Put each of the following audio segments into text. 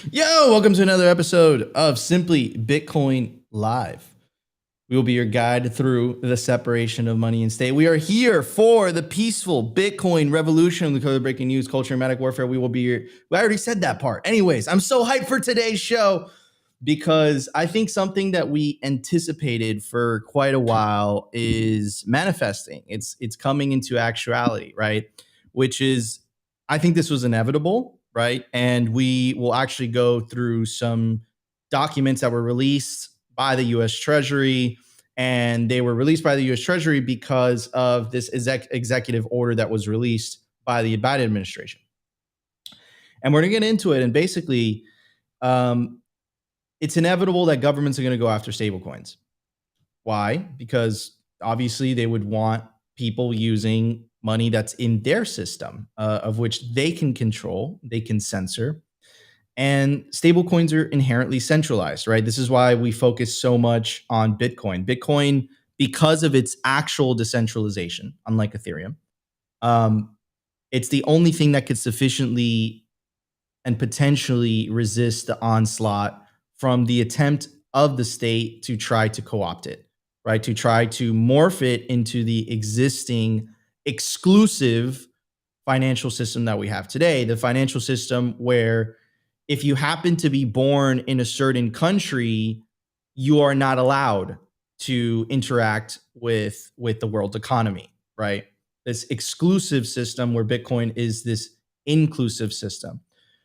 Yo, welcome to another episode of Simply Bitcoin Live. We will be your guide through the separation of money and state. We are here for the peaceful Bitcoin revolution. The code breaking news, culture, and manic warfare. We will be here. I already said that part. Anyways, I'm so hyped for today's show because I think something that we anticipated for quite a while is manifesting. It's coming into actuality, right? Which is, I think this was inevitable, right? And we will actually go through some documents that were released by the US Treasury, and they were released by the US Treasury because of this executive order that was released by the Biden administration. And we're going to get into it. And basically, it's inevitable that governments are going to go after stablecoins. Why? Because obviously they would want people using money that's in their system, of which they can control, they can censor. And stablecoins are inherently centralized, right? This is why we focus so much on Bitcoin. Bitcoin, because of its actual decentralization, unlike Ethereum, it's the only thing that could sufficiently and potentially resist the onslaught from the attempt of the state to try to co-opt it, right? To try to morph it into the existing exclusive financial system that we have today, the financial system where if you happen to be born in a certain country, you are not allowed to interact with the world economy, right? This exclusive system where Bitcoin is this inclusive system.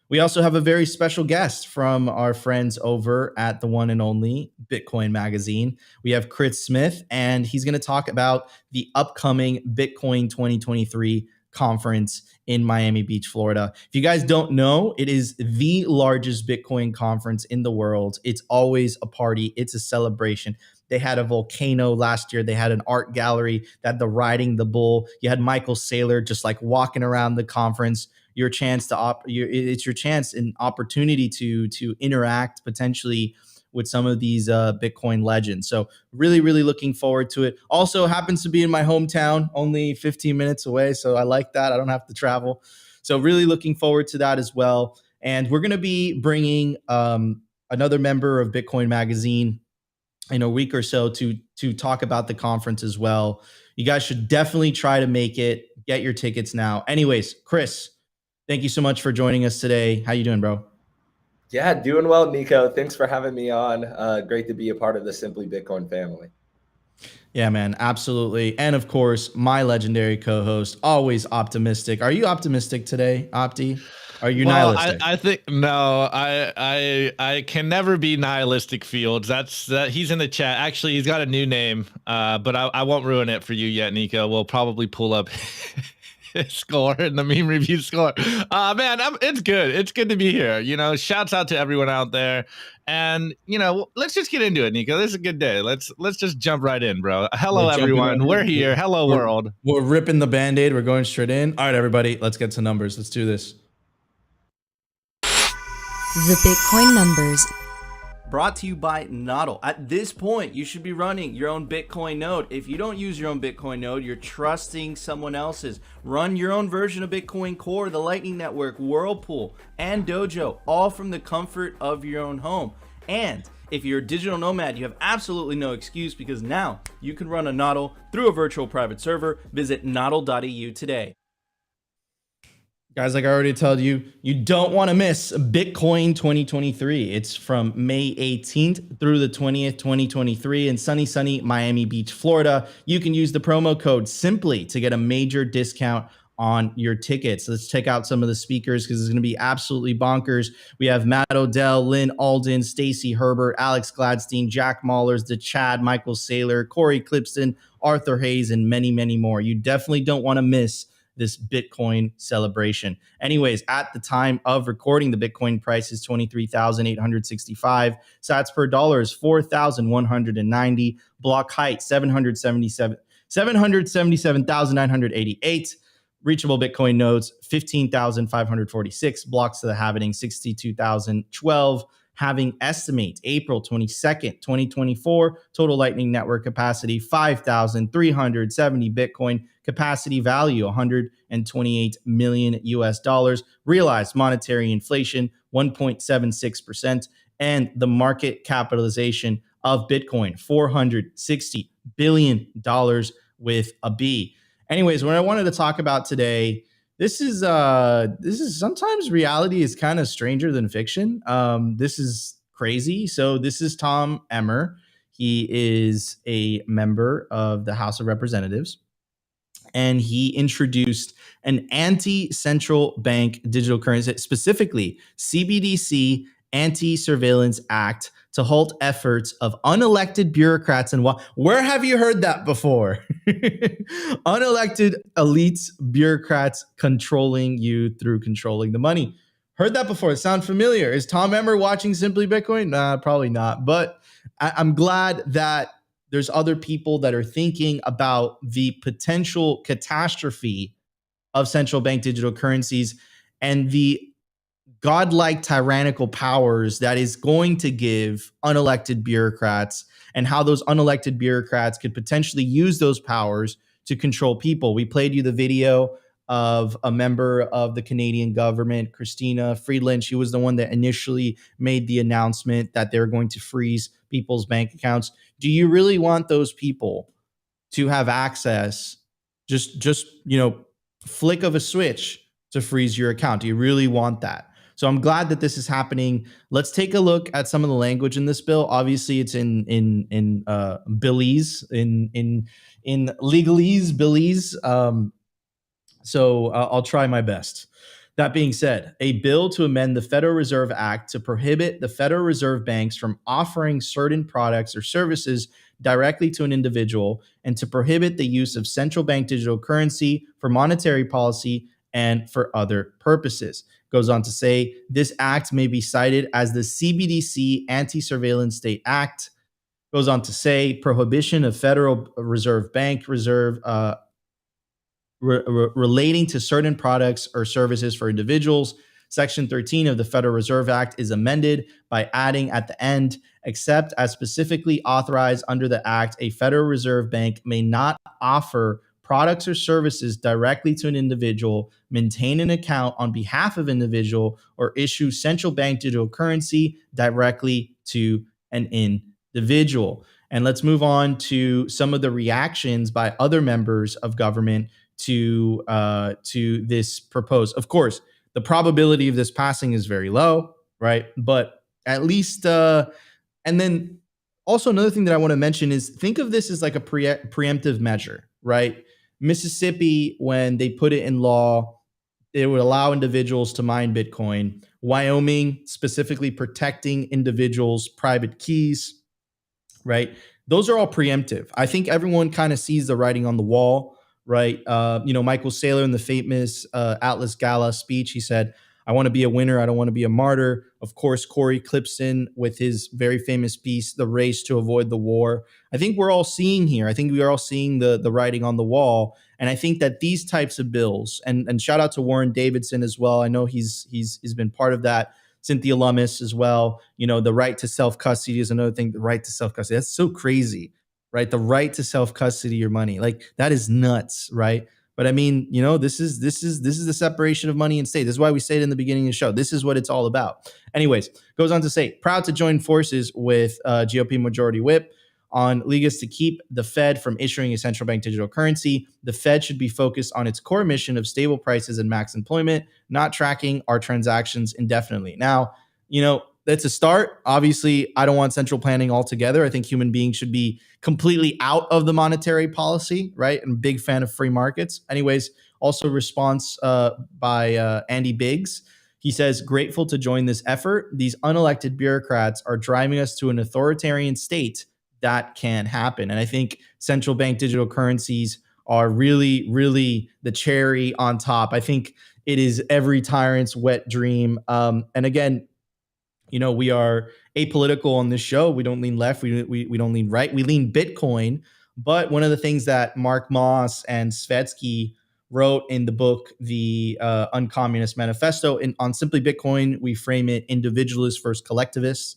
We also have a very special guest from our friends over at the one and only Bitcoin Magazine. We have Chris Smith, and he's going to talk about the upcoming Bitcoin 2023 conference in Miami Beach, Florida. If you guys don't know, it is the largest Bitcoin conference in the world. It's always a party. It's a celebration. They had a volcano last year. They had an art gallery that had the riding the bull. You had Michael Saylor just like walking around the conference. Your chance to it's your chance and opportunity to interact potentially with some of these Bitcoin legends. So really, really looking forward to it. Also happens to be in my hometown, only 15 minutes away. So I like that. I don't have to travel. So really looking forward to that as well. And we're going to be bringing another member of Bitcoin Magazine in a week or so to talk about the conference as well. You guys should definitely try to make it. Get your tickets now. Anyways, Chris, thank you so much for joining us today. How you doing, bro? Yeah, doing well, Nico. Thanks for having me on. Great to be a part of the Simply Bitcoin family. Yeah, man, absolutely. And of course, my legendary co-host, always optimistic. Are you optimistic today, Opti? Are you nihilistic? I think no. I can never be nihilistic. Fields. That he's in the chat. Actually, he's got a new name, but I won't ruin it for you yet, Nico. We'll probably pull up score in the meme review score. Man, it's good. It's good to be here. You know, shouts out to everyone out there. And you know, let's just get into it, Nico. This is a good day. Let's just jump right in, bro. Hello, everyone. We're here. Hello, world. We're ripping the Band-Aid. We're going straight in. All right, everybody, let's get to numbers. Let's do this. The Bitcoin numbers. Brought to you by Nodl. At this point, you should be running your own Bitcoin node. If you don't use your own Bitcoin node, you're trusting someone else's. Run your own version of Bitcoin Core, the Lightning Network, Whirlpool, and Dojo, all from the comfort of your own home. And if you're a digital nomad, you have absolutely no excuse because now you can run a Nodl through a virtual private server. Visit nodl.eu today. Guys, like I already told you, you don't want to miss Bitcoin 2023. It's from May 18th through the 20th, 2023 in sunny Miami Beach, Florida. You can use the promo code SIMPLY to get a major discount on your tickets. Let's check out some of the speakers because it's going to be absolutely bonkers. We have Matt Odell, Lynn Alden, Stacey Herbert, Alex Gladstein, Jack Mahlers, the Chad, Michael Saylor, Corey Clipston, Arthur Hayes, and many, many more. You definitely don't want to miss this Bitcoin celebration. Anyways, at the time of recording, the Bitcoin price is 23,865. Sats per dollar is 4,190. Block height 777,988. Reachable Bitcoin nodes 15,546. Blocks to the halving 62,012. Having estimate April 22nd, 2024, total Lightning Network capacity 5,370 Bitcoin, capacity value 128 million US dollars, realized monetary inflation 1.76%, and the market capitalization of Bitcoin, $460 billion with a B. Anyways, what I wanted to talk about today, this is sometimes reality is kind of stranger than fiction. This is crazy. So this is Tom Emmer. He is a member of the House of Representatives, and he introduced an anti-central bank digital currency, specifically CBDC Anti-Surveillance Act, to halt efforts of unelected bureaucrats. And where have you heard that before? Unelected elites, bureaucrats controlling you through controlling the money. Heard that before? It sound familiar? Is Tom Emmer watching Simply Bitcoin? Nah, probably not. But I'm glad that there's other people that are thinking about the potential catastrophe of central bank digital currencies and the godlike tyrannical powers that is going to give unelected bureaucrats, and how those unelected bureaucrats could potentially use those powers to control people. We played you the video of a member of the Canadian government, Christina Freeland. She was the one that initially made the announcement that they're going to freeze people's bank accounts. Do you really want those people to have access, just flick of a switch to freeze your account? Do you really want that? So I'm glad that this is happening. Let's take a look at some of the language in this bill. Obviously, it's in billese, in legalese, billese. So I'll try my best. That being said, a bill to amend the Federal Reserve Act to prohibit the Federal Reserve banks from offering certain products or services directly to an individual, and to prohibit the use of central bank digital currency for monetary policy and for other purposes. Goes on to say, this act may be cited as the CBDC Anti-Surveillance State Act. Goes on to say, prohibition of Federal Reserve Bank reserve relating to certain products or services for individuals. Section 13 of the Federal Reserve Act is amended by adding at the end, except as specifically authorized under the Act, a Federal Reserve Bank may not offer products or services directly to an individual, maintain an account on behalf of an individual, or issue central bank digital currency directly to an individual. And let's move on to some of the reactions by other members of government to this proposed. Of course, the probability of this passing is very low, right? But at least, and then also another thing that I want to mention is, think of this as like a preemptive measure, right? Mississippi, when they put it in law, it would allow individuals to mine Bitcoin. Wyoming, specifically protecting individuals' private keys, right? Those are all preemptive. I think everyone kind of sees the writing on the wall, right? Michael Saylor in the famous Atlas Gala speech, he said, I want to be a winner. I don't want to be a martyr. Of course, Corey Clipson with his very famous piece, The Race to Avoid the War. I think we're all seeing here. I think we are all seeing the writing on the wall. And I think that these types of bills, and shout out to Warren Davidson as well. I know he's been part of that. Cynthia Lummis as well. The right to self-custody is another thing. The right to self-custody. That's so crazy, right? The right to self-custody your money. Like, that is nuts, right? But I mean, this is the separation of money and state. This is why we say it in the beginning of the show. This is what it's all about. Anyways, goes on to say, proud to join forces with GOP Majority Whip on legas to keep the Fed from issuing a central bank digital currency. The Fed should be focused on its core mission of stable prices and max employment, not tracking our transactions indefinitely. Now, that's a start. Obviously, I don't want central planning altogether. I think human beings should be completely out of the monetary policy, right? I'm a big fan of free markets. Anyways, also response by Andy Biggs. He says, grateful to join this effort. These unelected bureaucrats are driving us to an authoritarian state that can happen. And I think central bank digital currencies are really, really the cherry on top. I think it is every tyrant's wet dream. And again, we are apolitical on this show. We don't lean left. We don't lean right. We lean Bitcoin. But one of the things that Mark Moss and Svetsky wrote in the book, The Uncommunist Manifesto, on Simply Bitcoin, we frame it individualist versus collectivist.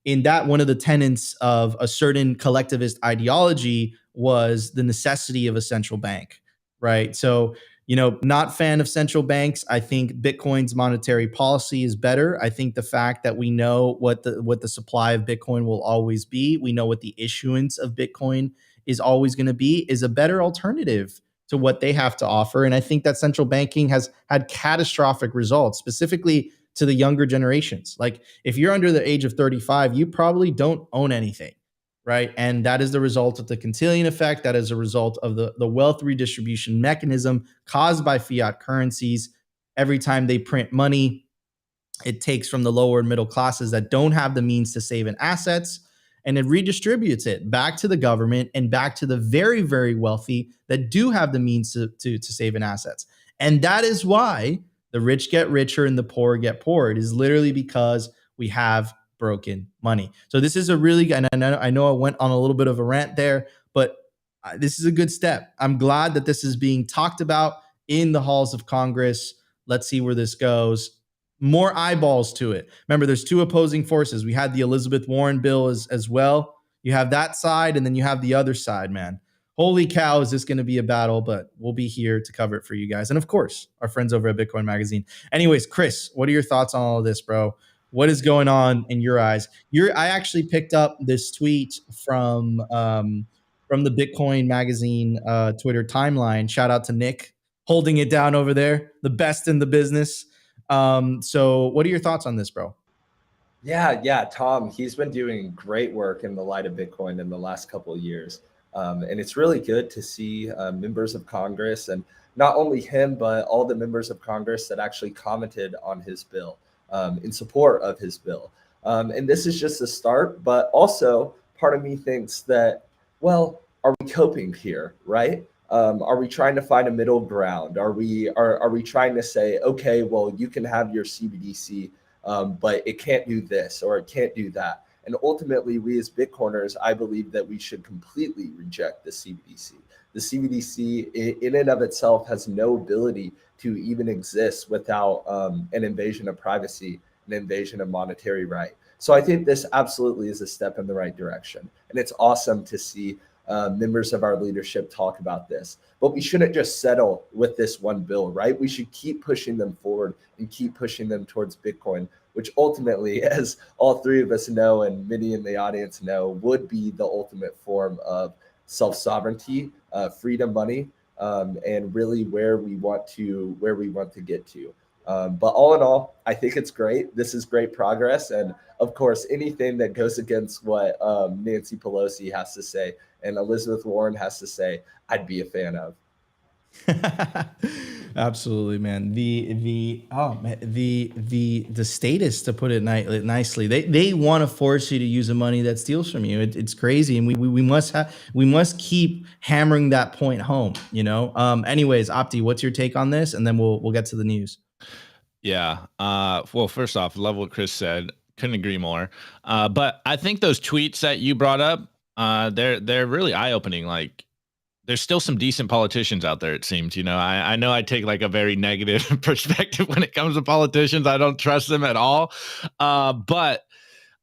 In that, one of the tenets of a certain collectivist ideology was the necessity of a central bank, right? So, Not fan of central banks. I think Bitcoin's monetary policy is better. I think the fact that we know what the supply of Bitcoin will always be, we know what the issuance of Bitcoin is always going to be, is a better alternative to what they have to offer. And I think that central banking has had catastrophic results, specifically to the younger generations. Like if you're under the age of 35, you probably don't own anything, right? And that is the result of the Cantillon effect. That is a result of the wealth redistribution mechanism caused by fiat currencies. Every time they print money, it takes from the lower and middle classes that don't have the means to save in assets, and it redistributes it back to the government and back to the very, very wealthy that do have the means to save in assets. And that is why the rich get richer and the poor get poorer. It is literally because we have broken money. So this is a really, and I know I went on a little bit of a rant there, but this is a good step. I'm glad that this is being talked about in the halls of Congress. Let's see where this goes. More eyeballs to it. Remember, there's two opposing forces. We had the Elizabeth Warren bill as well. You have that side, and then you have the other side, man. Holy cow, is this going to be a battle? But we'll be here to cover it for you guys. And of course, our friends over at Bitcoin Magazine. Anyways, Chris, what are your thoughts on all of this, bro? What is going on in your eyes? I actually picked up this tweet from the Bitcoin Magazine Twitter timeline. Shout out to Nick, holding it down over there, the best in the business. So what are your thoughts on this, bro? Yeah, Tom, he's been doing great work in the light of Bitcoin in the last couple of years. And it's really good to see members of Congress, and not only him, but all the members of Congress that actually commented on his bill in support of his bill. And this is just a start, but also part of me thinks that, well, are we coping here, right? Are we trying to find a middle ground? Are we trying to say, okay, well, you can have your CBDC, but it can't do this or it can't do that? And ultimately, we as Bitcoiners, I believe that we should completely reject the CBDC. The CBDC in and of itself has no ability to even exist without an invasion of privacy, an invasion of monetary right. So I think this absolutely is a step in the right direction. And it's awesome to see members of our leadership talk about this. But we shouldn't just settle with this one bill, right? We should keep pushing them forward and keep pushing them towards Bitcoin, which ultimately, as all three of us know and many in the audience know, would be the ultimate form of self-sovereignty, freedom money, and really where we want to get to. But all in all, I think it's great. This is great progress. And of course, anything that goes against what Nancy Pelosi has to say and Elizabeth Warren has to say, I'd be a fan of. Absolutely, man. The status, to put it nicely, they want to force you to use the money that steals from you. It's crazy, and we must keep hammering that point home. Anyways, Opti, what's your take on this? And then we'll get to the news. Yeah. Well, first off, love what Chris said. Couldn't agree more. But I think those tweets that you brought up, they're really eye-opening. Like, there's still some decent politicians out there, it seems. I know I take like a very negative perspective when it comes to politicians. I don't trust them at all. But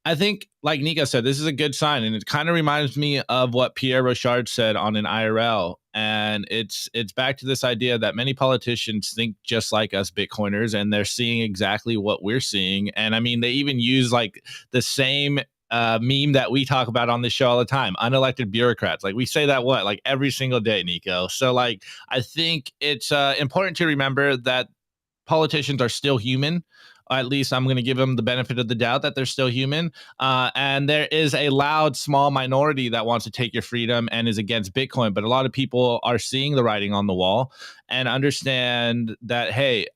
I think, like Nico said, this is a good sign. And it kind of reminds me of what Pierre Rochard said on an IRL. And it's back to this idea that many politicians think just like us Bitcoiners, and they're seeing exactly what we're seeing. And I mean, they even use like the same meme that we talk about on this show all the time, unelected bureaucrats. Like, we say that like every single day, Nico. So like, I think it's important to remember that politicians are still human. At least I'm going to give them the benefit of the doubt that they're still human. And there is a loud, small minority that wants to take your freedom and is against Bitcoin. But a lot of people are seeing the writing on the wall and understand that, hey,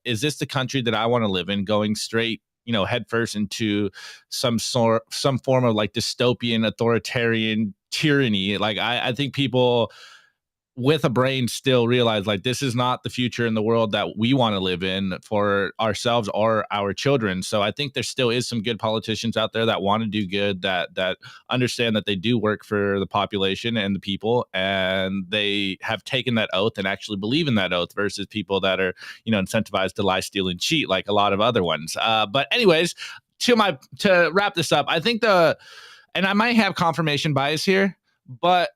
is this the country that I want to live in, going straight, headfirst into some form of like dystopian authoritarian tyranny? Like, I think people with a brain still realize like this is not the future in the world that we want to live in for ourselves or our children. So I think there still is some good politicians out there that want to do good, that understand that they do work for the population and the people, and they have taken that oath and actually believe in that oath, versus people that are, incentivized to lie, steal, and cheat like a lot of other ones. But anyways, to wrap this up, I think and I might have confirmation bias here, but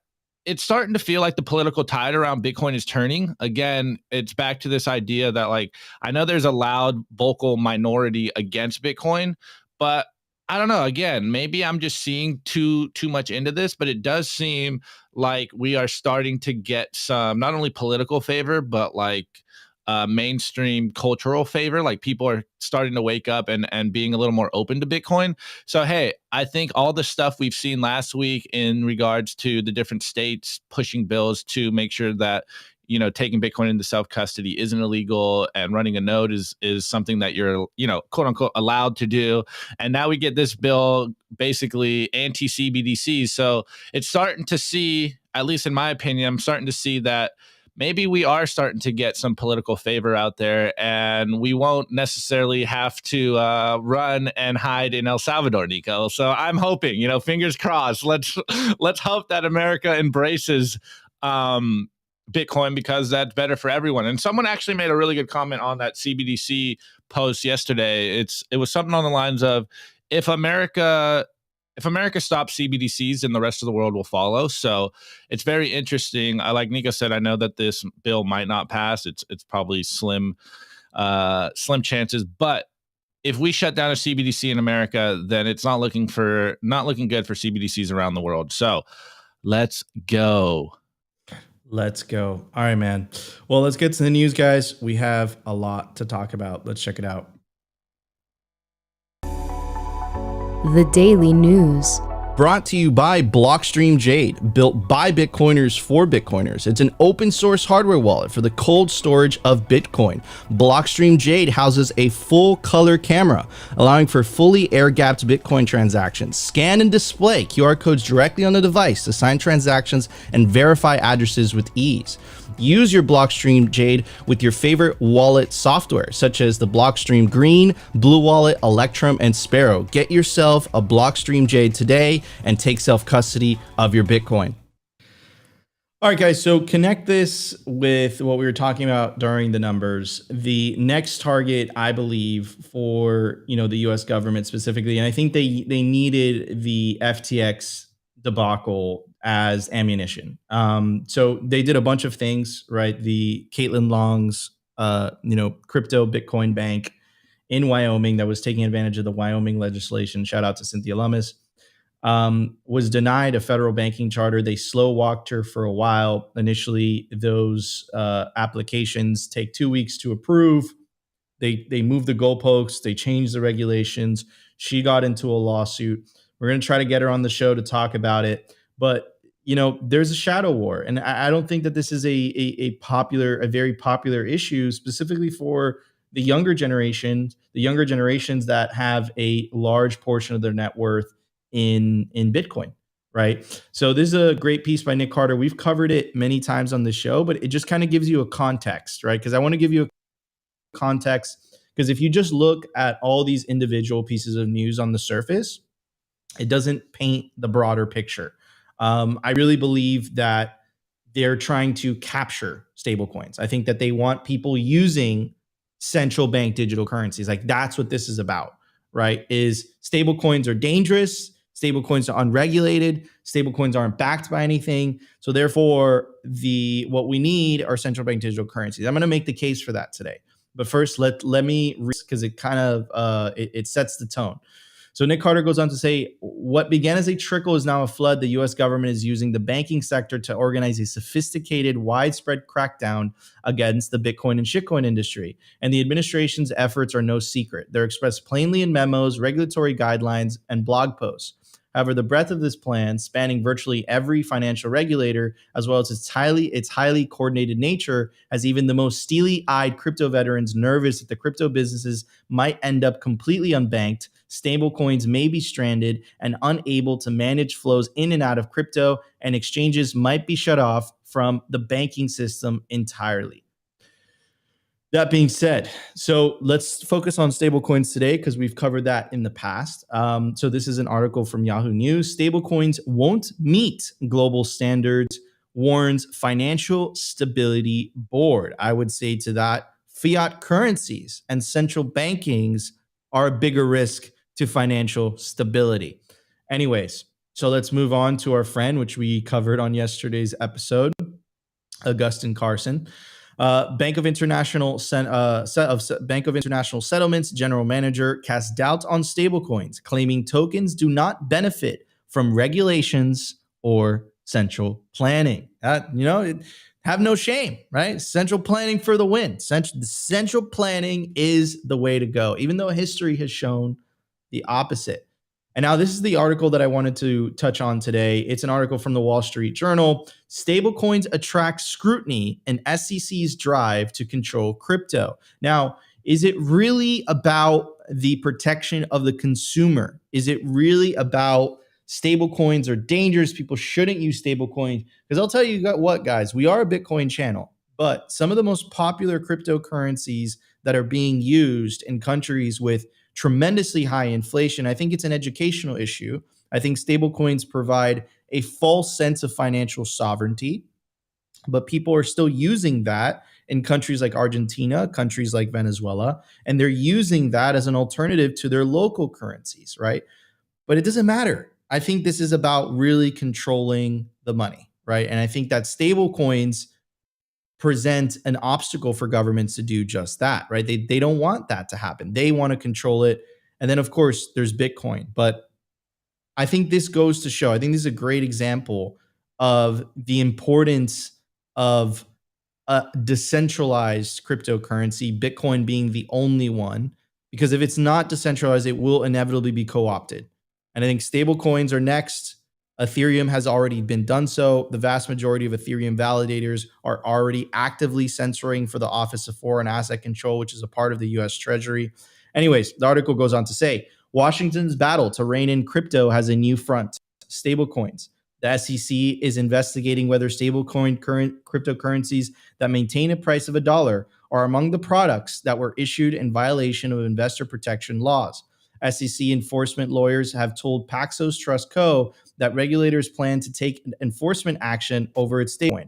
it's starting to feel like the political tide around Bitcoin is turning. Again, it's back to this idea that, like, I know there's a loud, vocal minority against Bitcoin, but I don't know. Again, maybe I'm just seeing too much into this, but it does seem like we are starting to get some not only political favor, but like mainstream cultural favor. Like, people are starting to wake up and being a little more open to Bitcoin. So, hey, I think all the stuff we've seen last week in regards to the different states pushing bills to make sure that, you know, taking Bitcoin into self-custody isn't illegal and running a node is something that you're, you know, quote unquote allowed to do. And now we get this bill basically anti-CBDC. So it's starting to see, at least in my opinion, I'm starting to see that maybe we are starting to get some political favor out there, and we won't necessarily have to run and hide in El Salvador, Nico. So I'm hoping, you know, fingers crossed. Let's hope that America embraces Bitcoin, because that's better for everyone. And someone actually made a really good comment on that CBDC post yesterday. It was something on the lines of, if America stops CBDCs, then the rest of the world will follow. So it's very interesting. Like Nico said, I know that this bill might not pass. It's probably slim chances. But if we shut down a CBDC in America, then it's not looking good for CBDCs around the world. So let's go. Let's go. All right, man. Well, let's get to the news, guys. We have a lot to talk about. Let's check it out. The Daily News. Brought to you by Blockstream Jade, built by Bitcoiners for Bitcoiners. It's an open source hardware wallet for the cold storage of Bitcoin. Blockstream Jade houses a full color camera, allowing for fully air-gapped Bitcoin transactions. Scan and display QR codes directly on the device to sign transactions and verify addresses with ease. Use your Blockstream Jade with your favorite wallet software, such as the Blockstream Green, Blue Wallet, Electrum, and Sparrow. Get yourself a Blockstream Jade today and take self-custody of your Bitcoin. All right, guys, so connect this with what we were talking about during the numbers. The next target, I believe, for the U.S. government specifically, and I think they needed the FTX debacle as ammunition. So they did a bunch of things, right? The Caitlin Long's, crypto Bitcoin bank in Wyoming that was taking advantage of the Wyoming legislation. Shout out to Cynthia Lummis. Was denied a federal banking charter. They slow walked her for a while. Initially, those applications take 2 weeks to approve. They moved the goalposts. They changed the regulations. She got into a lawsuit. We're going to try to get her on the show to talk about it. But, there's a shadow war. And I don't think that this is a very popular issue, specifically for the younger generations that have a large portion of their net worth in Bitcoin, right? So this is a great piece by Nick Carter. We've covered it many times on the show, but it just kind of gives you a context, right? Because I want to give you a context, because if you just look at all these individual pieces of news on the surface, it doesn't paint the broader picture. I really believe that they're trying to capture stablecoins. I think that they want people using central bank digital currencies. Like, that's what this is about, right? Is stablecoins are dangerous. Stablecoins are unregulated. Stablecoins aren't backed by anything. So therefore, what we need are central bank digital currencies. I'm going to make the case for that today. But first, let me, because it kind of it sets the tone. So Nick Carter goes on to say, what began as a trickle is now a flood. The U.S. government is using the banking sector to organize a sophisticated, widespread crackdown against the Bitcoin and shitcoin industry. And the administration's efforts are no secret. They're expressed plainly in memos, regulatory guidelines, and blog posts. However, the breadth of this plan, spanning virtually every financial regulator, as well as its highly coordinated nature, has even the most steely-eyed crypto veterans nervous that the crypto businesses might end up completely unbanked. Stablecoins may be stranded and unable to manage flows in and out of crypto, and exchanges might be shut off from the banking system entirely. That being said, so let's focus on stablecoins today, because we've covered that in the past. So this is an article from Yahoo News. Stablecoins won't meet global standards, warns Financial Stability Board. I would say to that, fiat currencies and central bankings are a bigger risk to financial stability. Anyways, So let's move on to our friend, which we covered on yesterday's episode, Augustin Carson. Bank of International Settlements general manager casts doubt on stablecoins, claiming tokens do not benefit from regulations or central planning. Have no shame, right? Central planning for the win. Central planning is the way to go, even though history has shown the opposite. And now this is the article that I wanted to touch on today. It's an article from the Wall Street Journal. Stablecoins attract scrutiny in SEC's drive to control crypto. Now, is it really about the protection of the consumer? Is it really about stablecoins are dangerous? People shouldn't use stablecoins? Because I'll tell you what, guys, we are a Bitcoin channel, but some of the most popular cryptocurrencies that are being used in countries with tremendously high inflation, I think it's an educational issue. I think stablecoins provide a false sense of financial sovereignty, but people are still using that in countries like Argentina, countries like Venezuela, and they're using that as an alternative to their local currencies, right? But it doesn't matter. I think this is about really controlling the money, right? And I think that stablecoins present an obstacle for governments to do just that, right? They don't want that to happen. They want to control it. And then, of course, there's Bitcoin. But I think this goes to show, I think this is a great example of the importance of a decentralized cryptocurrency, Bitcoin being the only one, because if it's not decentralized, it will inevitably be co-opted. And I think stablecoins are next. Ethereum has already been done so. The vast majority of Ethereum validators are already actively censoring for the Office of Foreign Asset Control, which is a part of the US Treasury. Anyways, the article goes on to say, Washington's battle to rein in crypto has a new front, stablecoins. The SEC is investigating whether stablecoin cryptocurrencies that maintain a price of $1 are among the products that were issued in violation of investor protection laws. SEC enforcement lawyers have told Paxos Trust Co. that regulators plan to take enforcement action over its stablecoin.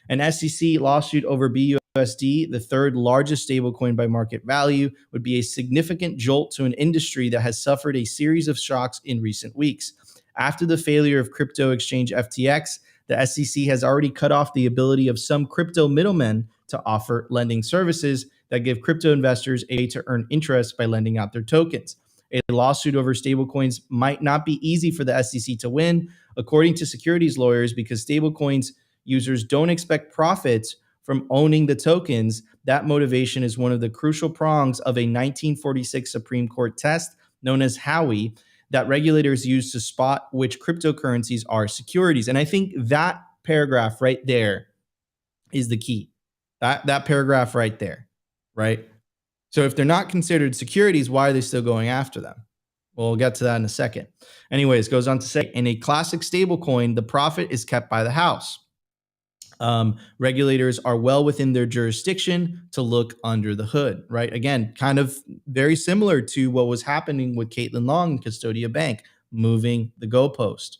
An SEC lawsuit over BUSD, the third largest stablecoin by market value, would be a significant jolt to an industry that has suffered a series of shocks in recent weeks. After the failure of crypto exchange FTX, the SEC has already cut off the ability of some crypto middlemen to offer lending services that give crypto investors a way to earn interest by lending out their tokens. A lawsuit over stablecoins might not be easy for the SEC to win, according to securities lawyers, because stablecoins users don't expect profits from owning the tokens. That motivation is one of the crucial prongs of a 1946 Supreme Court test known as Howey that regulators use to spot which cryptocurrencies are securities. And I think that paragraph right there is the key. That paragraph right there, right? So if they're not considered securities, why are they still going after them? Well, we'll get to that in a second. Anyways, goes on to say, in a classic stablecoin, the profit is kept by the house. Regulators are well within their jurisdiction to look under the hood, right? Again, kind of very similar to what was happening with Caitlin Long and Custodia Bank, moving the goalpost.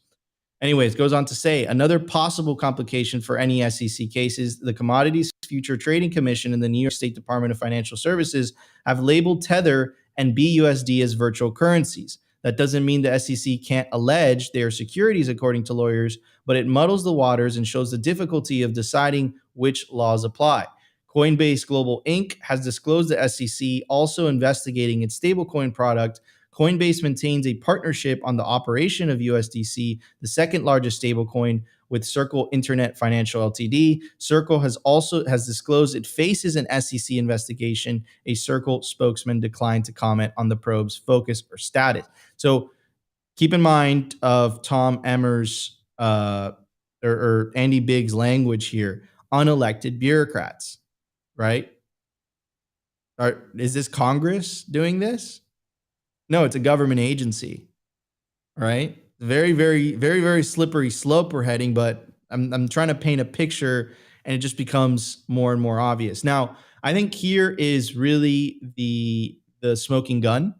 Anyways, goes on to say, another possible complication for any SEC cases, the Commodities Future Trading Commission and the New York State Department of Financial Services have labeled Tether and BUSD as virtual currencies. That doesn't mean the SEC can't allege they are securities, according to lawyers, but it muddles the waters and shows the difficulty of deciding which laws apply. Coinbase Global Inc. has disclosed the SEC also investigating its stablecoin product. Coinbase maintains a partnership on the operation of USDC, the second largest stablecoin, with Circle Internet Financial LTD. Circle has disclosed it faces an SEC investigation. A Circle spokesman declined to comment on the probe's focus or status. So keep in mind of Tom Emmer's or Andy Biggs' language here, unelected bureaucrats, right? Is this Congress doing this? No, it's a government agency, right? Very, very, very, very slippery slope we're heading, but I'm trying to paint a picture and it just becomes more and more obvious. Now, I think here is really the smoking gun.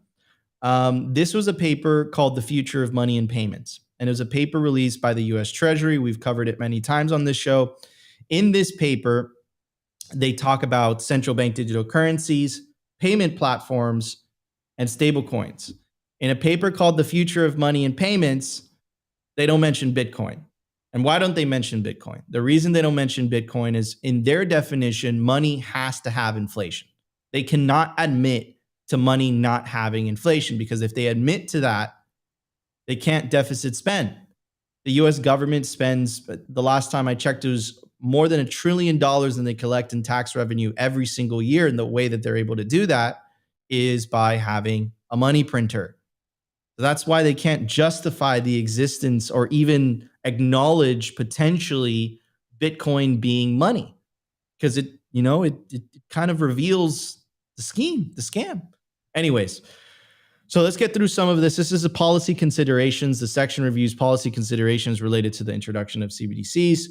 This was a paper called The Future of Money and Payments, and it was a paper released by the US Treasury. We've covered it many times on this show. In this paper, they talk about central bank digital currencies, payment platforms, and stablecoins. In a paper called The Future of Money and Payments, they don't mention Bitcoin. And why don't they mention Bitcoin? The reason they don't mention Bitcoin is in their definition, money has to have inflation. They cannot admit to money not having inflation, because if they admit to that, they can't deficit spend. The US government spends, the last time I checked, it was more than $1 trillion than they collect in tax revenue every single year. And the way that they're able to do that is by having a money printer. So that's why they can't justify the existence or even acknowledge potentially Bitcoin being money, because it kind of reveals the scheme, the scam. Anyways, so let's get through some of this. This is a policy considerations. The section reviews policy considerations related to the introduction of CBDCs.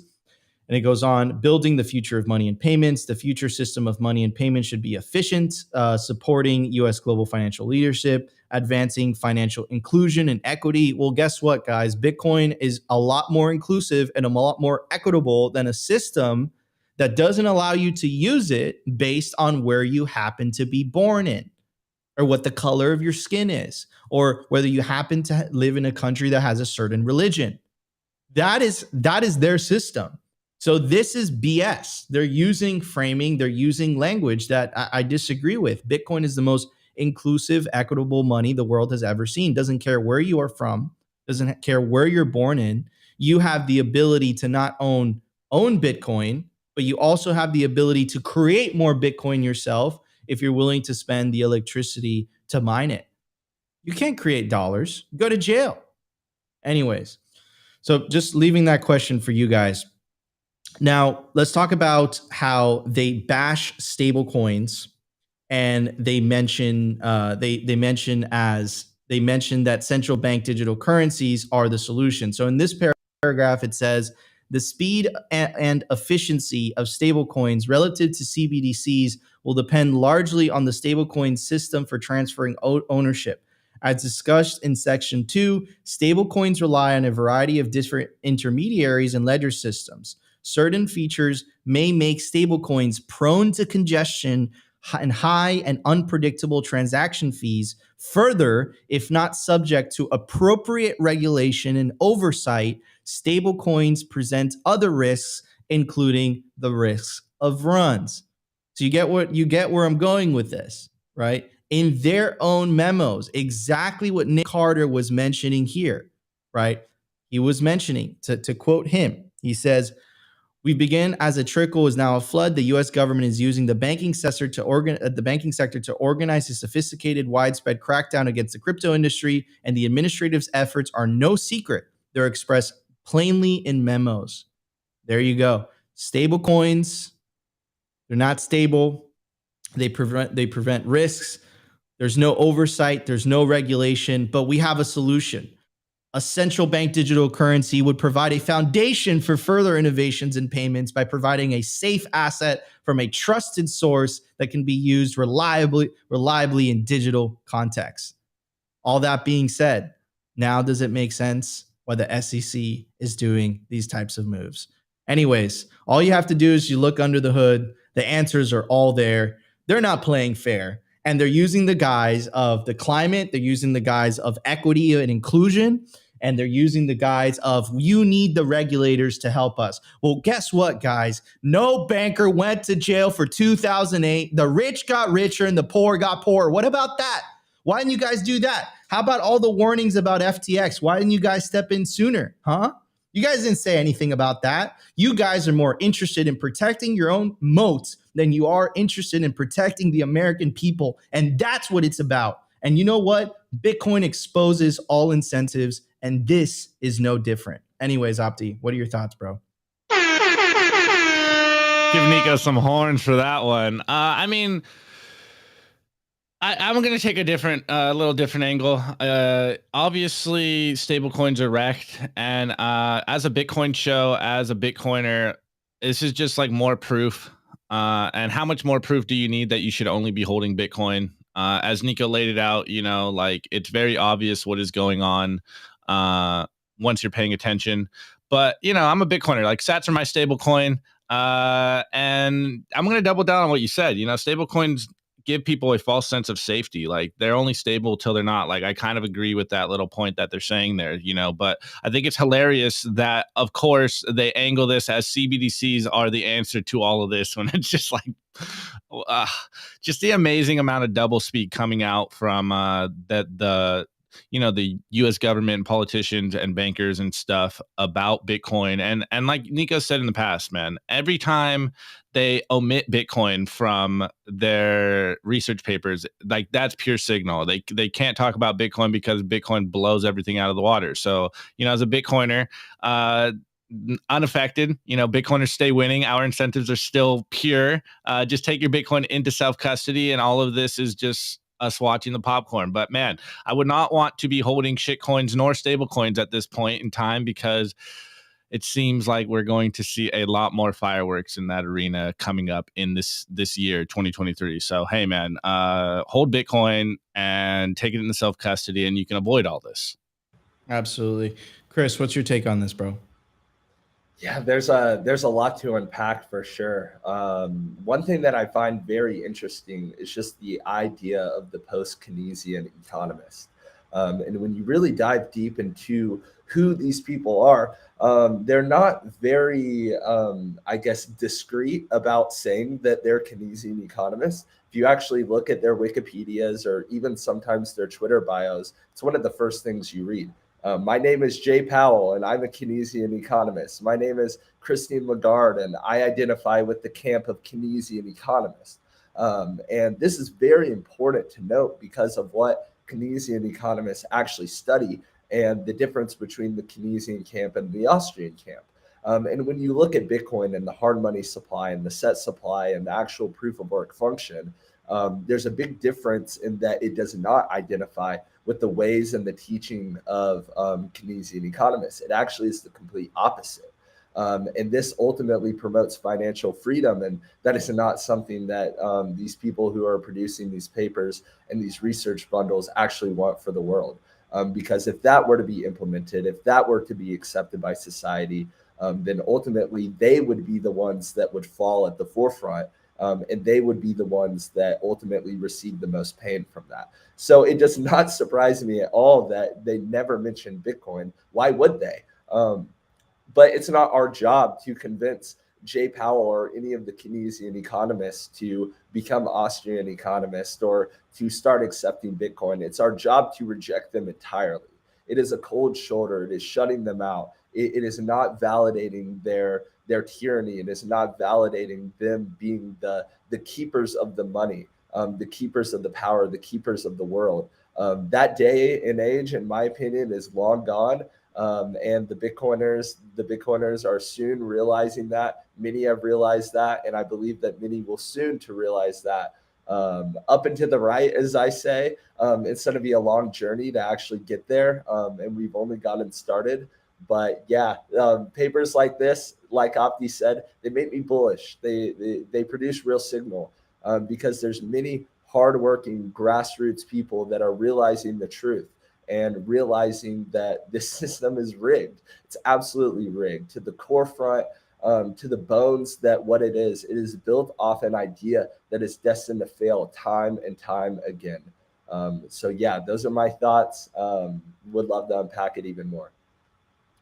And it goes on, building the future of money and payments. The future system of money and payments should be efficient, supporting U.S. global financial leadership, advancing financial inclusion and equity. Well, guess what, guys? Bitcoin is a lot more inclusive and a lot more equitable than a system that doesn't allow you to use it based on where you happen to be born in, or what the color of your skin is, or whether you happen to live in a country that has a certain religion. That is their system. So this is BS. They're using framing, they're using language that I disagree with. Bitcoin is the most inclusive, equitable money the world has ever seen. Doesn't care where you are from, doesn't care where you're born in. You have the ability to not own Bitcoin, but you also have the ability to create more Bitcoin yourself if you're willing to spend the electricity to mine it. You can't create dollars, go to jail. Anyways, so just leaving that question for you guys. Now, let's talk about how they bash stablecoins, and they mention that central bank digital currencies are the solution. So in this paragraph, it says the speed and efficiency of stablecoins relative to CBDCs will depend largely on the stablecoin system for transferring ownership. As discussed in Section 2, stablecoins rely on a variety of different intermediaries and ledger systems. Certain features may make stablecoins prone to congestion and high and unpredictable transaction fees. Further, if not subject to appropriate regulation and oversight, stablecoins present other risks, including the risks of runs. So you get where I'm going with this, right? In their own memos, exactly what Nick Carter was mentioning here, right? He was mentioning, to quote him, he says, "We begin as a trickle is now a flood. The U.S. government is using the banking sector to organize a sophisticated, widespread crackdown against the crypto industry, and the administrative's efforts are no secret. They're expressed plainly in memos." There you go. Stable coins, they're not stable. They prevent risks. There's no oversight. There's no regulation. But we have a solution. A central bank digital currency would provide a foundation for further innovations in payments by providing a safe asset from a trusted source that can be used reliably in digital contexts. All that being said, now does it make sense why the SEC is doing these types of moves? Anyways, all you have to do is you look under the hood. The answers are all there. They're not playing fair. And they're using the guise of the climate. They're using the guise of equity and inclusion. And they're using the guise of, you need the regulators to help us. Well, guess what, guys? No banker went to jail for 2008. The rich got richer and the poor got poorer. What about that? Why didn't you guys do that? How about all the warnings about FTX? Why didn't you guys step in sooner? Huh? You guys didn't say anything about that. You guys are more interested in protecting your own moats than you are interested in protecting the American people. And that's what it's about. And you know what? Bitcoin exposes all incentives, and this is no different. Anyways, Opti, what are your thoughts, bro? Give Nico some horns for that one. I mean, I'm going to take a little different angle. Obviously, stablecoins are wrecked. And as a Bitcoin show, as a Bitcoiner, this is just like more proof. And how much more proof do you need that you should only be holding Bitcoin? As Nico laid it out, like it's very obvious what is going on once you're paying attention. But, I'm a Bitcoiner. Like, Sats are my stable coin. And I'm going to double down on what you said. Stable coins give people a false sense of safety. Like they're only stable till they're not. Like I kind of agree with that little point that they're saying there, you know, but I think it's hilarious that of course they angle this as CBDCs are the answer to all of this, when it's just like just the amazing amount of double speak coming out from the US government, politicians and bankers and stuff about Bitcoin. And like Nico said in the past, man, every time they omit Bitcoin from their research papers, like that's pure signal. They can't talk about Bitcoin because Bitcoin blows everything out of the water. So, as a Bitcoiner, unaffected, Bitcoiners stay winning. Our incentives are still pure. Just take your Bitcoin into self-custody, and all of this is just us watching the popcorn. But man, I would not want to be holding shit coins nor stable coins at this point in time, because it seems like we're going to see a lot more fireworks in that arena coming up in this year, 2023. So, hey man, hold Bitcoin and take it into self-custody, and you can avoid all this. Absolutely. Chris, what's your take on this, bro? Yeah, there's a lot to unpack for sure. One thing that I find very interesting is just the idea of the post-Keynesian economist. And when you really dive deep into who these people are, they're not very, I guess, discreet about saying that they're Keynesian economists. If you actually look at their Wikipedias or even sometimes their Twitter bios, it's one of the first things you read. My name is Jay Powell, and I'm a Keynesian economist. My name is Christine Lagarde, and I identify with the camp of Keynesian economists. And this is very important to note because of what Keynesian economists actually study and the difference between the Keynesian camp and the Austrian camp. And when you look at Bitcoin and the hard money supply and the set supply and the actual proof of work function, there's a big difference in that it does not identify with the ways and the teaching of Keynesian economists. It actually is the complete opposite. And this ultimately promotes financial freedom. And that is not something that these people who are producing these papers and these research bundles actually want for the world. Because if that were to be implemented, if that were to be accepted by society, then ultimately they would be the ones that would fall at the forefront. And they would be the ones that ultimately receive the most pain from that. So it does not surprise me at all that they never mention Bitcoin. Why would they? But it's not our job to convince Jay Powell or any of the Keynesian economists to become Austrian economists or to start accepting Bitcoin. It's our job to reject them entirely. It is a cold shoulder. It is shutting them out. It is not validating their tyranny. It is not validating them being the keepers of the money, the keepers of the power, the keepers of the world. That day and age, in my opinion, is long gone. And the Bitcoiners are soon realizing that. Many have realized that, and I believe that many will soon to realize that. Up and to the right, as I say, it's going to be a long journey to actually get there, and we've only gotten started. But yeah, papers like this, like Opti said, they make me bullish. They produce real signal because there's many hardworking grassroots people that are realizing the truth and realizing that this system is rigged. It's absolutely rigged to the core front, to the bones, that what it is built off an idea that is destined to fail time and time again. So yeah, those are my thoughts. Would love to unpack it even more.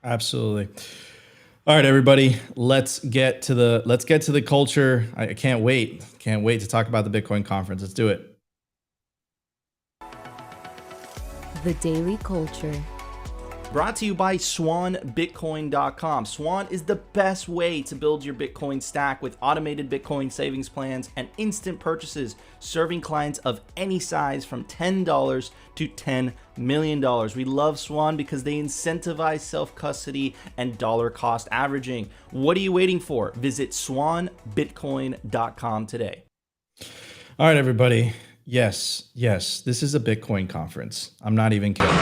Absolutely. All right, everybody, let's get to the culture. I can't wait to talk about the Bitcoin conference. Let's do it. The Daily Culture. Brought to you by SwanBitcoin.com. Swan is the best way to build your Bitcoin stack with automated Bitcoin savings plans and instant purchases, serving clients of any size from $10 to $10 million. We love Swan because they incentivize self-custody and dollar cost averaging. What are you waiting for? Visit SwanBitcoin.com today. All right, everybody. Yes, this is a Bitcoin conference. I'm not even kidding.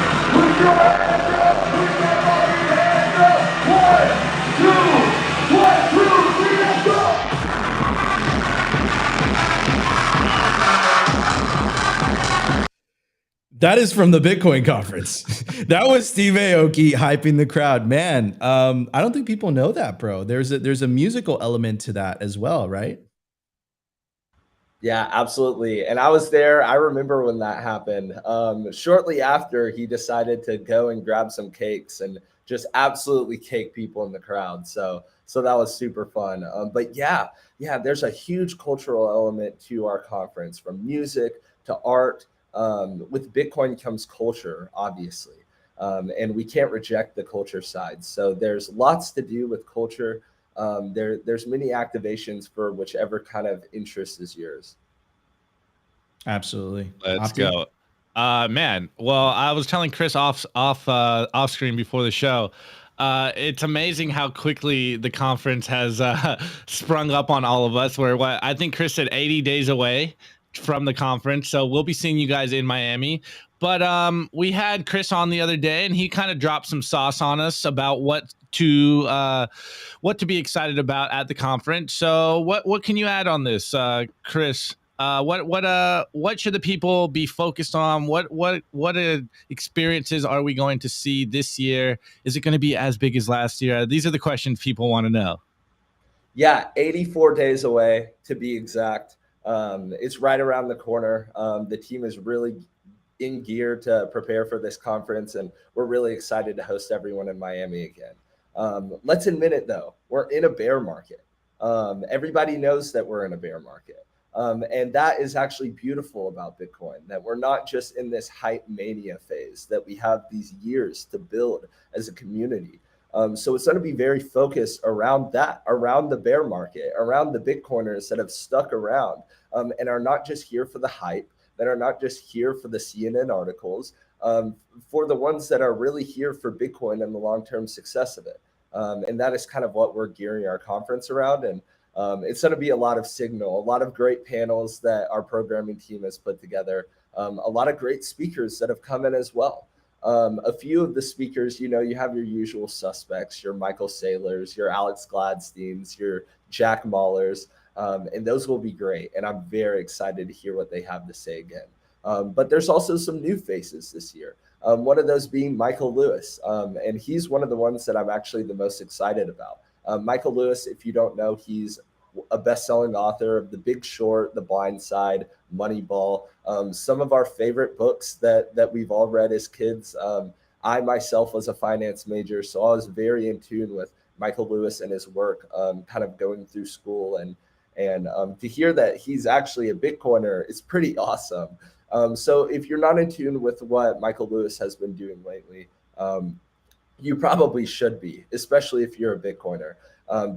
That is from the Bitcoin conference. That was Steve Aoki hyping the crowd. Man, I don't think people know that, bro. There's a musical element to that as well, right? Yeah, absolutely. And I was there. I remember when that happened. Shortly after, he decided to go and grab some cakes and just absolutely cake people in the crowd. So that was super fun. But yeah, there's a huge cultural element to our conference, from music to art. With Bitcoin comes culture, obviously, and we can't reject the culture side. So there's lots to do with culture. There's many activations for whichever kind of interest is yours. Absolutely. Let's Opti? go. Man, well, I was telling Chris off screen before the show. It's amazing how quickly the conference has sprung up on all of us. Where I think Chris said 80 days away from the conference, so we'll be seeing you guys in Miami. But we had Chris on the other day, and he kind of dropped some sauce on us about what to be excited about at the conference. So what can you add on this, Chris? What should the people be focused on? What experiences are we going to see this year? Is it going to be as big as last year? These are the questions people want to know. Yeah, 84 days away to be exact. It's right around the corner. The team is really in gear to prepare for this conference, and we're really excited to host everyone in Miami again. Let's admit it, though, we're in a bear market. Everybody knows that we're in a bear market. And that is actually beautiful about Bitcoin, that we're not just in this hype mania phase, that we have these years to build as a community. So it's going to be very focused around that, around the bear market, around the Bitcoiners that have stuck around and are not just here for the hype, that are not just here for the CNN articles, for the ones that are really here for Bitcoin and the long-term success of it. And that is kind of what we're gearing our conference around. And it's going to be a lot of signal, a lot of great panels that our programming team has put together, a lot of great speakers that have come in as well. A few of the speakers, you have your usual suspects, your Michael Saylors, your Alex Gladsteins, your Jack Mahlers, and those will be great. And I'm very excited to hear what they have to say again. But there's also some new faces this year. One of those being Michael Lewis. And he's one of the ones that I'm actually the most excited about. Michael Lewis, if you don't know, he's a best-selling author of The Big Short, The Blind Side, Moneyball, some of our favorite books that we've all read as kids. I myself was a finance major, so I was very in tune with Michael Lewis and his work, kind of going through school, and to hear that he's actually a Bitcoiner is pretty awesome. So if you're not in tune with what Michael Lewis has been doing lately, you probably should be, especially if you're a Bitcoiner,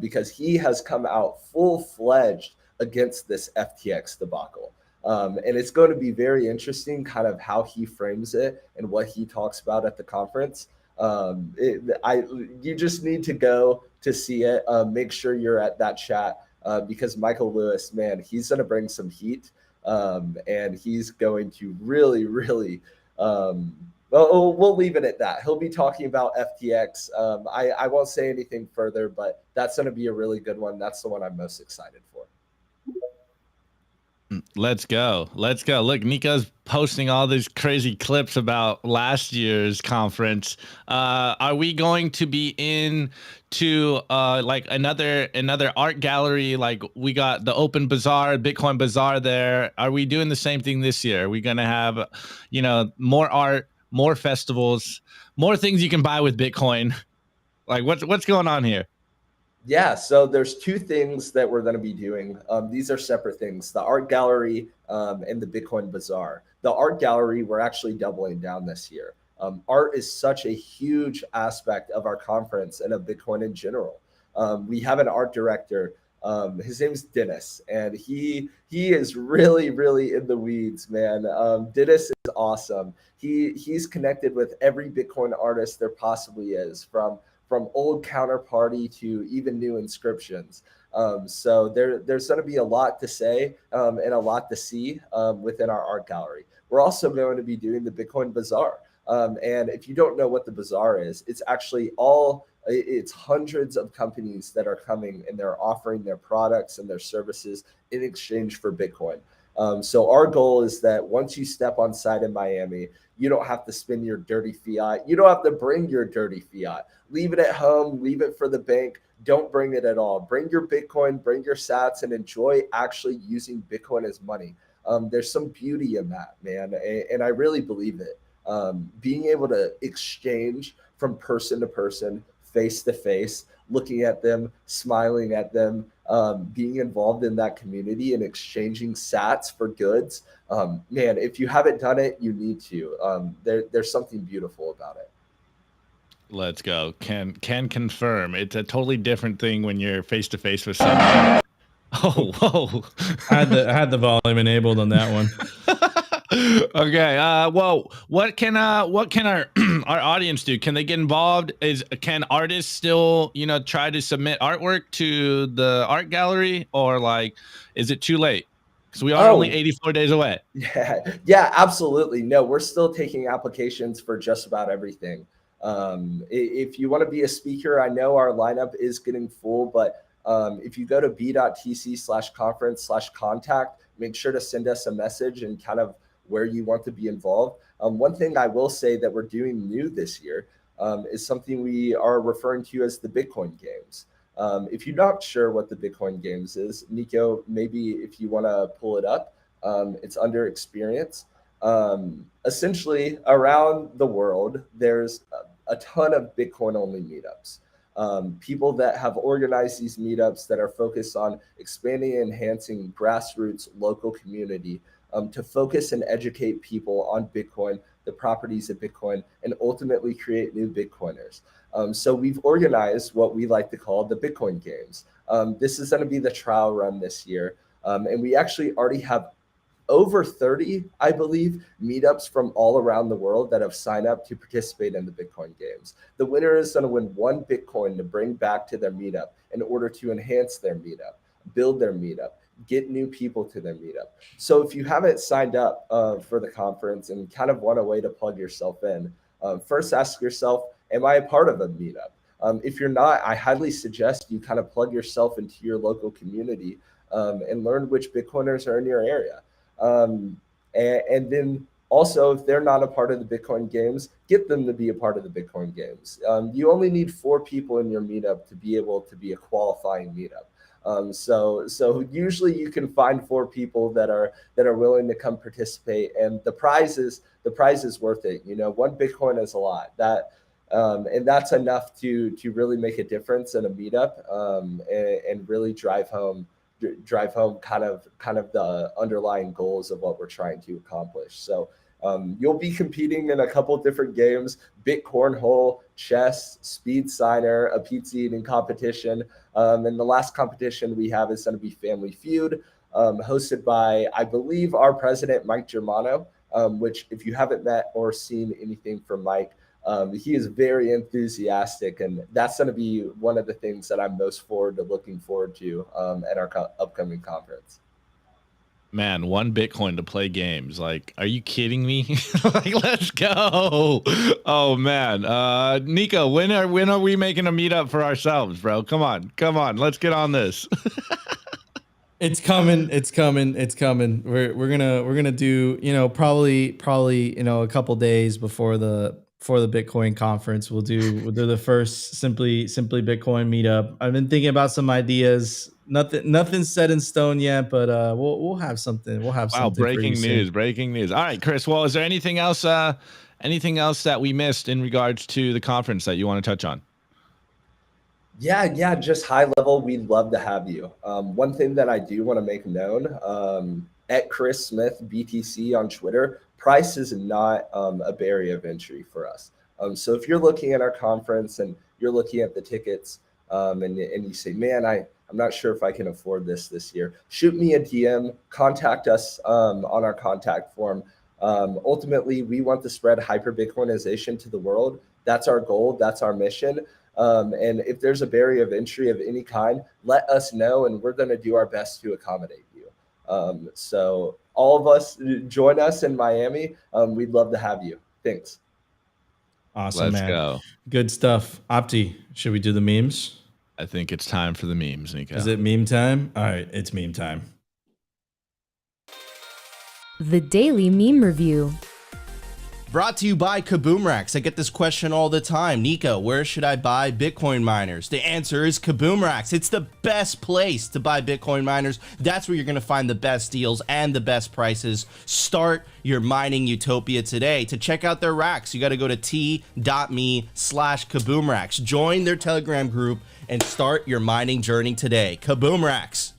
because he has come out full-fledged against this FTX debacle. And it's going to be very interesting kind of how he frames it and what he talks about at the conference. You just need to go to see it. Make sure you're at that chat because Michael Lewis, man, he's going to bring some heat, and he's going to really, really well, we'll leave it at that. He'll be talking about FTX. I won't say anything further, but that's going to be a really good one. That's the one I'm most excited for. Let's go. Look, Nico's posting all these crazy clips about last year's conference. Are we going to be in to like another art gallery? Like we got the Open Bazaar, Bitcoin Bazaar there. Are we doing the same thing this year? Are we going to have, more art, more festivals, more things you can buy with Bitcoin? Like what's going on here? Yeah, so there's two things that we're going to be doing. These are separate things, the art gallery and the Bitcoin Bazaar. The art gallery, we're actually doubling down this year. Art is such a huge aspect of our conference and of Bitcoin in general. We have an art director. His name's Dennis, and he is really, really in the weeds, man. Dennis is awesome. He's connected with every Bitcoin artist there possibly is, from old Counterparty to even new inscriptions. So there's going to be a lot to say and a lot to see within our art gallery. We're also going to be doing the Bitcoin Bazaar. And if you don't know what the Bazaar is, it's actually it's hundreds of companies that are coming and they're offering their products and their services in exchange for Bitcoin. So our goal is that once you step on site in Miami, you don't have to spend your dirty fiat. You don't have to bring your dirty fiat. Leave it at home, leave it for the bank. Don't bring it at all. Bring your Bitcoin, bring your sats, and enjoy actually using Bitcoin as money. There's some beauty in that, man. And I really believe it. Being able to exchange from person to person, face to face, looking at them, smiling at them, being involved in that community and exchanging sats for goods. Man, if you haven't done it, you need to. There's something beautiful about it. Let's go. Can confirm. It's a totally different thing when you're face to face with someone. Oh, whoa. I had the volume enabled on that one. Okay. Well, what can our our audience do? Can they get involved? Can artists still, try to submit artwork to the art gallery, or like, is it too late? Because we are only 84 days away. Yeah, absolutely. No, we're still taking applications for just about everything. If you want to be a speaker, I know our lineup is getting full, but if you go to b.tc/conference/contact, make sure to send us a message and kind of where you want to be involved. One thing I will say that we're doing new this year is something we are referring to as the Bitcoin Games. If you're not sure what the Bitcoin Games is, Nico, maybe if you want to pull it up, it's under experience. Essentially, around the world, there's a ton of Bitcoin only meetups. People that have organized these meetups that are focused on expanding and enhancing grassroots local community to focus and educate people on Bitcoin, the properties of Bitcoin, and ultimately create new Bitcoiners. So we've organized what we like to call the Bitcoin Games. This is going to be the trial run this year. And we actually already have over 30, I believe, meetups from all around the world that have signed up to participate in the Bitcoin Games. The winner is going to win 1 Bitcoin to bring back to their meetup in order to enhance their meetup, build their meetup, get new people to their meetup. So if you haven't signed up for the conference and kind of want a way to plug yourself in, first ask yourself, am I a part of a meetup? If you're not, I highly suggest you kind of plug yourself into your local community and learn which Bitcoiners are in your area. And then also, if they're not a part of the Bitcoin Games, get them to be a part of the Bitcoin Games. You only need 4 people in your meetup to be able to be a qualifying meetup. So usually you can find 4 people that are willing to come participate, and the prize is worth it. 1 Bitcoin is a lot. And that's enough to really make a difference in a meetup and really drive home kind of the underlying goals of what we're trying to accomplish. So you'll be competing in a couple different games: Bitcornhole, chess, speed signer, a pizza eating competition. And the last competition we have is going to be Family Feud, hosted by, I believe, our president, Mike Germano, which if you haven't met or seen anything from Mike, he is very enthusiastic, and that's going to be one of the things that I'm most looking forward to at our upcoming conference. Man, 1 Bitcoin to play games. Like, are you kidding me? Like, let's go. Oh man. Nico, when are we making a meetup for ourselves, bro? Come on. Let's get on this. It's coming. We're gonna do, probably, a couple days before the Bitcoin conference. We'll do the first simply Bitcoin meetup. I've been thinking about some ideas. Nothing's set in stone yet, but we'll have something. Wow, breaking news. All right, Chris. Well, is there anything else that we missed in regards to the conference that you want to touch on? Yeah, just high level, we'd love to have you. One thing that I do want to make known, at Chris Smith BTC on Twitter, price is not a barrier of entry for us. So if you're looking at our conference and you're looking at the tickets and you say, man, I'm not sure if I can afford this year, shoot me a DM, contact us on our contact form. Ultimately, we want to spread hyper Bitcoinization to the world. That's our goal. That's our mission. And if there's a barrier of entry of any kind, let us know, and we're going to do our best to accommodate you. So all of us, join us in Miami. We'd love to have you. Thanks. Awesome, Let's man. go. Good stuff. Opti, should we do the memes? I think it's time for the memes, Nico. Is it meme time? All right, it's meme time. The Daily Meme Review. Brought to you by Kaboomracks. I get this question all the time. Nico, where should I buy Bitcoin miners? The answer is Kaboomracks. It's the best place to buy Bitcoin miners. That's where you're going to find the best deals and the best prices. Start your mining utopia today. To check out their racks, you got to go to t.me/Kaboomracks. Join their Telegram group and start your mining journey today. Kaboomracks.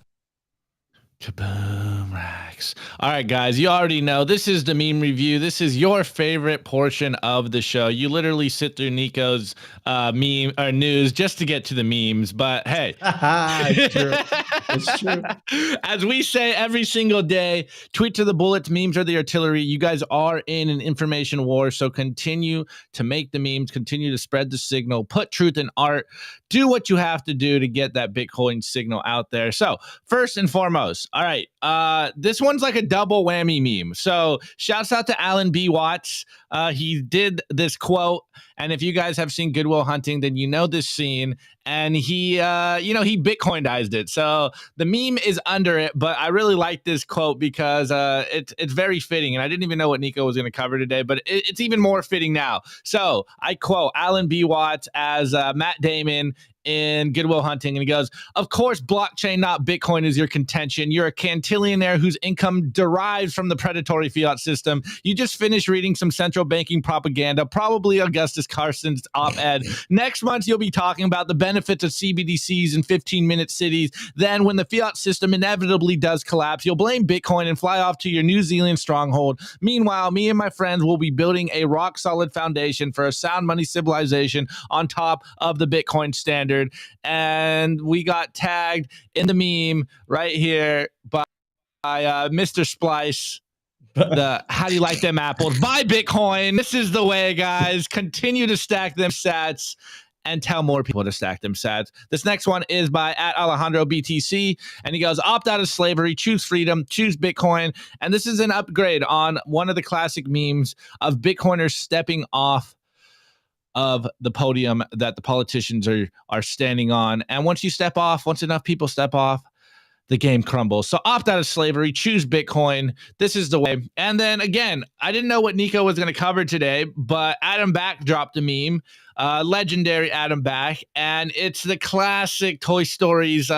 Kaboom racks. All right, guys, you already know this is the meme review. This is your favorite portion of the show. You literally sit through Nico's meme or news just to get to the memes. But hey, It's true. It's true. As we say every single day, tweet to the bullets, memes are the artillery. You guys are in an information war, so continue to make the memes, continue to spread the signal, put truth in art, do what you have to do to get that Bitcoin signal out there. So first and foremost, all right, this one's like a double whammy meme. So shouts out to Alan B. Watts. He did this quote, and if you guys have seen Good Will Hunting, then you know this scene. And he, he Bitcoinized it. So the meme is under it, but I really like this quote because it's very fitting. And I didn't even know what Nico was going to cover today, but it's even more fitting now. So I quote Alan B. Watts as Matt Damon in Good Will Hunting, and he goes, "Of course, blockchain, not Bitcoin, is your contention. You're a cantillionaire whose income derives from the predatory fiat system. You just finished reading some central banking propaganda, probably Augustus Carson's op-ed. Next month, you'll be talking about the benefits of CBDCs in 15-minute cities. Then, when the fiat system inevitably does collapse, you'll blame Bitcoin and fly off to your New Zealand stronghold. Meanwhile, me and my friends will be building a rock-solid foundation for a sound money civilization on top of the Bitcoin standard." And we got tagged in the meme right here by Mr. Splice. How do you like them apples? Buy Bitcoin. This is the way, guys. Continue to stack them sats and tell more people to stack them sats. This next one is by @Alejandro BTC, and he goes, "Opt out of slavery, choose freedom, choose Bitcoin." And this is an upgrade on one of the classic memes of Bitcoiners stepping off of the podium that the politicians are standing on. And once you step off, once enough people step off, the game crumbles. So opt out of slavery, choose Bitcoin. This is the way. And then again, I didn't know what Nico was going to cover today, but Adam Back dropped a meme, legendary Adam Back, and it's the classic Toy Stories,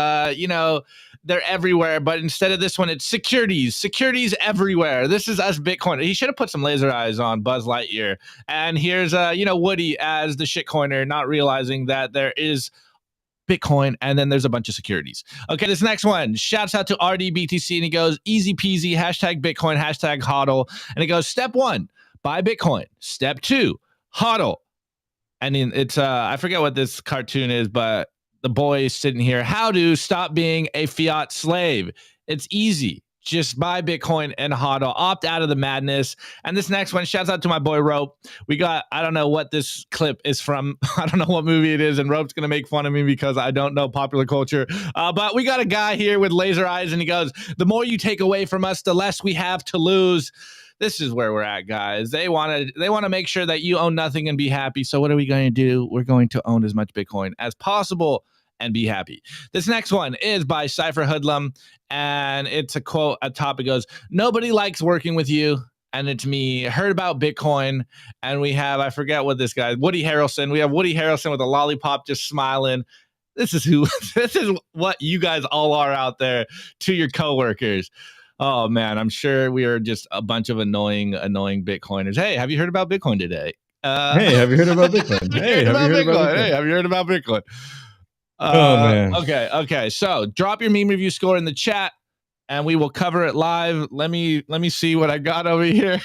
they're everywhere, but instead of this one, it's securities everywhere. This is us Bitcoin. He should have put some laser eyes on Buzz Lightyear. And here's, Woody as the shitcoiner, not realizing that there is Bitcoin and then there's a bunch of securities. Okay, this next one, shouts out to RDBTC, and he goes, "Easy peasy, hashtag Bitcoin, hashtag hodl." And he goes, "Step 1, buy Bitcoin. Step 2, hodl." And it's, I forget what this cartoon is, but the boy is sitting here. How to stop being a fiat slave. It's easy. Just buy Bitcoin and hodl. Opt out of the madness. And this next one, shouts out to my boy Rope. We got, I don't know what this clip is from. I don't know what movie it is, and Rope's going to make fun of me because I don't know popular culture. But we got a guy here with laser eyes, and he goes, "The more you take away from us, the less we have to lose." This is where we're at, guys. They want to make sure that you own nothing and be happy. So what are we going to do? We're going to own as much Bitcoin as possible and be happy. This next one is by Cypher Hoodlum, and it's a quote at top. It goes, "Nobody likes working with you." And it's me. Heard about Bitcoin. And we have, I forget what this guy, Woody Harrelson. We have Woody Harrelson with a lollipop just smiling. This is what you guys all are out there to your coworkers. Oh man, I'm sure we are just a bunch of annoying Bitcoiners. Hey, have you heard about Bitcoin today? Hey, have you heard about Bitcoin? Hey, have you heard about Bitcoin? Hey, have you heard about Bitcoin? Oh man. Okay. So drop your meme review score in the chat, and we will cover it live. Let me see what I got over here.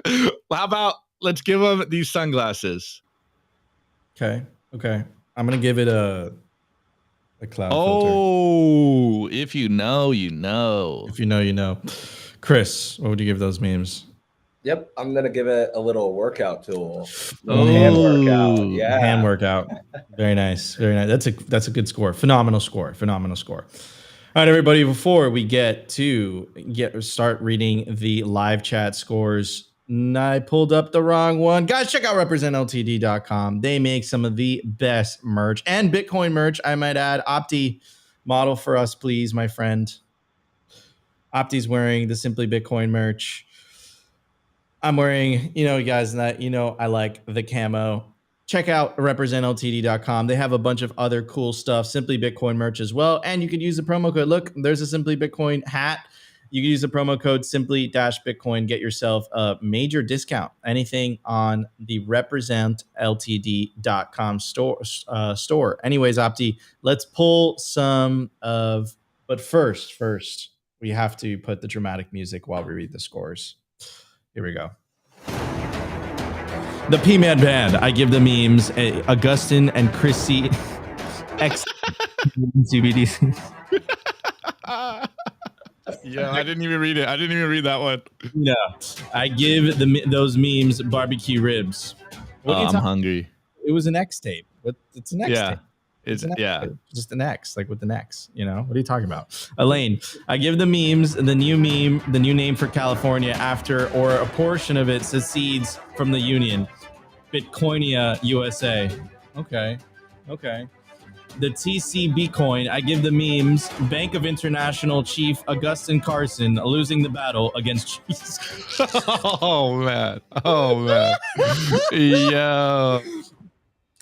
How about let's give them these sunglasses? Okay. I'm gonna give it a cloud filter. Oh, if you know, you know. If you know, you know. Chris, what would you give those memes? Yep, I'm gonna give it a little workout tool. Hand workout. Yeah. Hand workout. Very nice. That's a good score. Phenomenal score. All right, everybody, before we start reading the live chat scores, I pulled up the wrong one. Guys, check out representltd.com. They make some of the best merch and Bitcoin merch, I might add. Opti, model for us, please, my friend. Opti's wearing the Simply Bitcoin merch. I'm wearing, you guys, that I like the camo. Check out representltd.com. They have a bunch of other cool stuff, Simply Bitcoin merch as well. And you could use the promo code. Look, there's a Simply Bitcoin hat. You can use the promo code simply-bitcoin, get yourself a major discount. Anything on the representltd.com store. Anyways, Opti, let's pull some of, but first, we have to put the dramatic music while we read the scores. Here we go. The P-Man Band. I give the memes. Augustin and Chrissy. X. CBDC. Yeah, I didn't even read it. I didn't even read that one. Yeah, I give those memes barbecue ribs. I'm hungry. It was an X tape. It's an X tape. It's just an X, like with an X. What are you talking about? Elaine, I give the memes the new name for California after or a portion of it secedes from the Union. Bitcoinia USA. Okay. The TCB coin, I give the memes Bank of International Chief Augustin Carson losing the battle against Jesus. Oh man. Yo.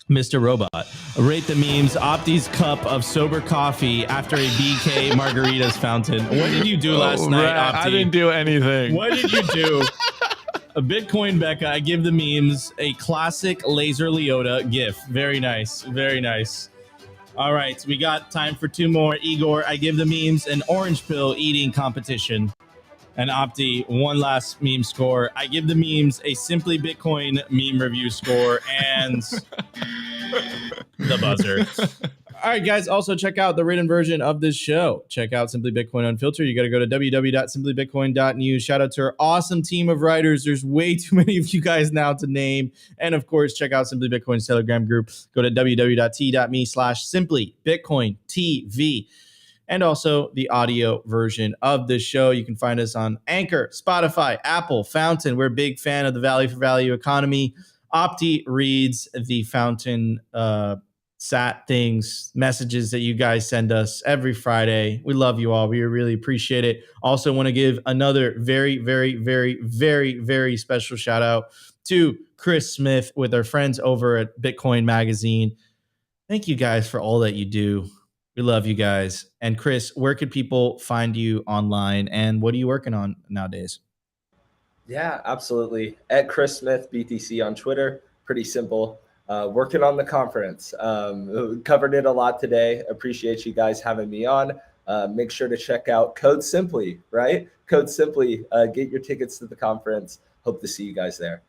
Mr. Robot, rate the memes Opti's cup of sober coffee after a BK margaritas fountain. What did you do last night, Opti? I didn't do anything. What did you do? A Bitcoin Becca, I give the memes a classic Laser Leota gif. Very nice. All right, we got time for two more. Igor, I give the memes an orange pill eating competition. And Opti, one last meme score. I give the memes a Simply Bitcoin meme review score and the buzzer. All right, guys. Also, check out the written version of this show. Check out Simply Bitcoin Unfiltered. You got to go to www.simplybitcoin.news. Shout out to our awesome team of writers. There's way too many of you guys now to name. And of course, check out Simply Bitcoin's Telegram group. Go to www.t.me/simplybitcointv. And also the audio version of this show. You can find us on Anchor, Spotify, Apple, Fountain. We're a big fan of the value for value economy. Opti reads the Fountain sat things, messages that you guys send us every Friday. We love you all. We really appreciate it. Also want to give another very, very, very, very, very special shout out to Chris Smith with our friends over at Bitcoin Magazine. Thank you guys for all that you do. We love you guys. And Chris, where could people find you online and what are you working on nowadays? Yeah, absolutely. At Chris Smith, BTC on Twitter. Pretty simple. Working on the conference. Covered it a lot today. Appreciate you guys having me on. Make sure to check out Code Simply, right? Code Simply. Get your tickets to the conference. Hope to see you guys there.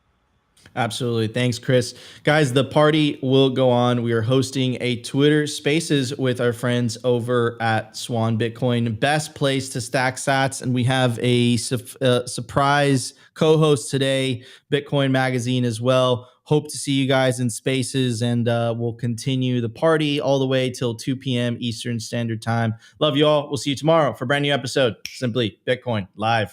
Absolutely. Thanks, Chris. Guys, the party will go on. We are hosting a Twitter Spaces with our friends over at Swan Bitcoin. Best place to stack sats. And we have a surprise co-host today, Bitcoin Magazine as well. Hope to see you guys in Spaces, and we'll continue the party all the way till 2 p.m. Eastern Standard Time. Love you all. We'll see you tomorrow for a brand new episode. Simply Bitcoin Live.